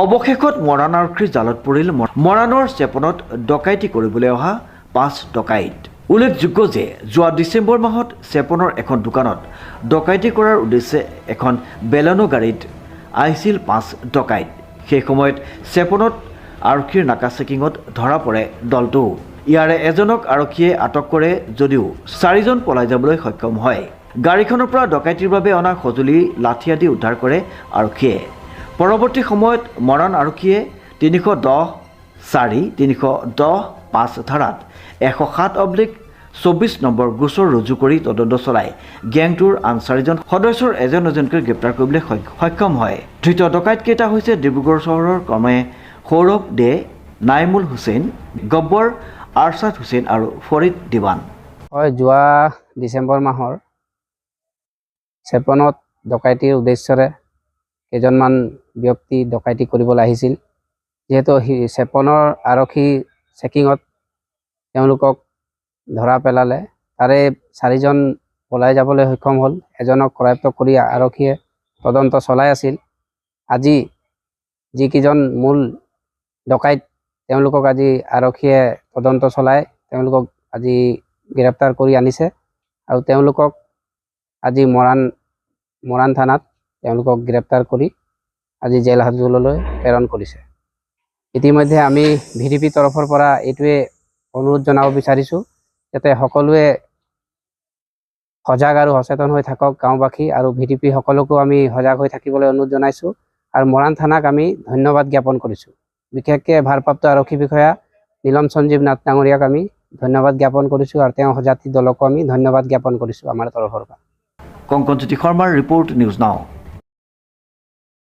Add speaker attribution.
Speaker 1: অৱশেষত মৰাণ আৰক্ষীৰ জালত পৰিল মৰাণৰ চেপনত ডকাইতি কৰিবলৈ অহা 5 ডকাইত। উল্লেখযোগ্য যে যোৱা ডিচেম্বৰ মাহত চেপনৰ এখন দোকানত ডকাইতি কৰাৰ উদ্দেশ্যে এখন বেলেনো গাড়ীত আহিছিল 5 ডকাইত। সেই সময়ত চেপনত আৰক্ষীৰ নাকা চেকিঙত ধৰা পৰে দলটো। ইয়াৰে এজনক আৰক্ষীয়ে আটক কৰে যদিও 4জন পলাই যাবলৈ সক্ষম হয়। গাড়ীখনৰ পৰা ডকাইতিৰ বাবে অনা সঁজুলি লাঠি আদি উদ্ধাৰ কৰে আৰক্ষীয়ে। পৰৱৰ্তী সময়ত মৰাণ আৰক্ষীয়ে 310-4-310-5 ধাৰাত 107/24 নম্বৰ গোচৰ ৰুজু কৰি তদন্ত চলাই গেংটোৰ আন 4জন সদস্যৰ এজনকৈ গ্ৰেপ্তাৰ কৰিবলৈ সক্ষম হয়। ধৃত ডকাইতকেইটা হৈছে ডিব্ৰুগড় চহৰৰ ক্ৰমে সৌৰভ দে, নাইমুল হুছেইন, গব্বৰ, আৰছাদ হুছেইন আৰু ফৰিদ দিৱান।
Speaker 2: হয়, যোৱা ডিচেম্বৰ মাহৰ চেপনত ডকাইতিৰ উদ্দেশ্যৰে কেইজনমান ব্যক্তি ডকাইতি কৰিবলৈ আহিছিল। যিহেতু চেপনৰ আৰক্ষী চেকিঙত তেওঁলোকক ধৰা পেলালে, তাৰে 4জন পলাই যাবলৈ সক্ষম হ'ল। এজনক কৰায়ত্ব কৰি আৰক্ষীয়ে তদন্ত চলাই আছিল। আজি যিকেইজন মূল ডকাইত তেওঁলোকক আজি আৰক্ষীয়ে তদন্ত চলাই তেওঁলোকক আজি গ্ৰেপ্তাৰ কৰি আনিছে আৰু তেওঁলোকক আজি মৰাণ থানাত তেওঁলোকক গ্ৰেপ্তাৰ কৰি আজি জেল হাজতলৈ প্ৰেৰণ কৰিছে। ইতিমধ্যে আমি ভিডিপি তৰফৰ পৰা এইটোৱে অনুৰোধ জনাব বিচাৰিছোঁ যাতে সকলোৱে সজাগ আৰু সচেতন হৈ থাকক গাঁওবাসী, আৰু ভিডিপি সকলোকো আমি সজাগ হৈ থাকিবলৈ অনুৰোধ জনাইছোঁ। আৰু মৰাণ থানাক আমি ধন্যবাদ জ্ঞাপন কৰিছোঁ। বিশেষকৈ ভাৰপ্ৰাপ্ত আৰক্ষী বিষয়া নীলম সঞ্জীৱ নাথ ডাঙৰীয়াক আমি ধন্যবাদ জ্ঞাপন কৰিছোঁ আৰু তেওঁ সজাতি দলকো আমি ধন্যবাদ জ্ঞাপন কৰিছোঁ আমাৰ তৰফৰ পৰা।
Speaker 1: কংকন জ্যোতি শৰ্মাৰ ৰিপৰ্ট, নিউজ নাও।